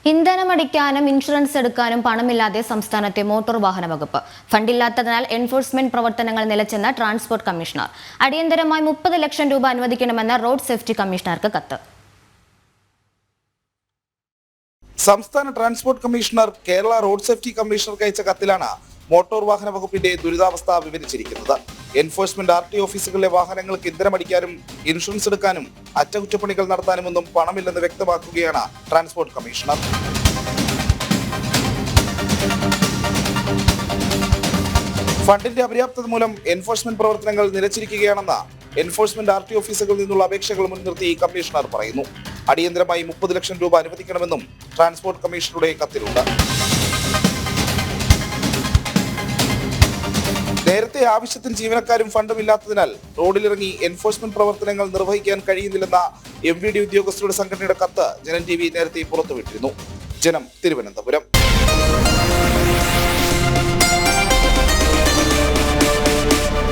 ഇന്ധനമടിക്കാനും insurance എടുക്കാനും പണമില്ലാതെ സംസ്ഥാനത്തെ motor വാഹന വകുപ്പ്. ഫണ്ടില്ലാത്തതിനാൽ എൻഫോഴ്സ്മെന്റ് പ്രവർത്തനങ്ങൾ നിലച്ചെന്ന ട്രാൻസ്പോർട്ട് കമ്മീഷണർ. അടിയന്തരമായി 30 ലക്ഷം രൂപ അനുവദിക്കണമെന്ന റോഡ് സേഫ്റ്റി കമ്മീഷണർക്ക് കത്ത്. സംസ്ഥാന transport commissioner Kerala road safety കമ്മീഷണർക്ക് അയച്ച കത്തിലാണ് മോട്ടോർ വാഹന വകുപ്പിന്റെ ദുരിതാവസ്ഥ വിവരിച്ചിരിക്കുന്നത്. എൻഫോഴ്സ്മെന്റ് RT ഓഫീസുകളിലെ വാഹനങ്ങൾക്ക് ഇന്ധനമടിക്കാനും ഇൻഷുറൻസ് എടുക്കാനും അറ്റകുറ്റപ്പണികൾ നടത്താനുമൊന്നും പണമില്ലെന്ന് വ്യക്തമാക്കുകയാണ് ട്രാൻസ്പോർട്ട് കമ്മീഷണർ. ഫണ്ടിന്റെ അപര്യാപ്തത മൂലം എൻഫോഴ്സ്മെന്റ് പ്രവർത്തനങ്ങൾ നിലച്ചിരിക്കുകയാണെന്ന് എൻഫോഴ്സ്മെന്റ് RT ഓഫീസുകളിൽ നിന്നുള്ള അപേക്ഷകൾ മുൻനിർത്തി കമ്മീഷണർ പറയുന്നു. അടിയന്തരമായി 30 ലക്ഷം രൂപ അനുവദിക്കണമെന്നും ട്രാൻസ്പോർട്ട് കമ്മീഷണറുടെ കത്തിലുണ്ട്. നേരത്തെ ആവശ്യത്തിന് ജീവനക്കാരും ഫണ്ടും ഇല്ലാത്തതിനാൽ റോഡിലിറങ്ങി എൻഫോഴ്സ്മെന്റ് പ്രവർത്തനങ്ങൾ നിർവഹിക്കാൻ കഴിയുന്നില്ലെന്ന MVD ഉദ്യോഗസ്ഥരുടെ സംഘടനയുടെ കത്ത് ജനം TV നേരത്തെ പുറത്തുവിട്ടിരുന്നു. ജനം, തിരുവനന്തപുരം.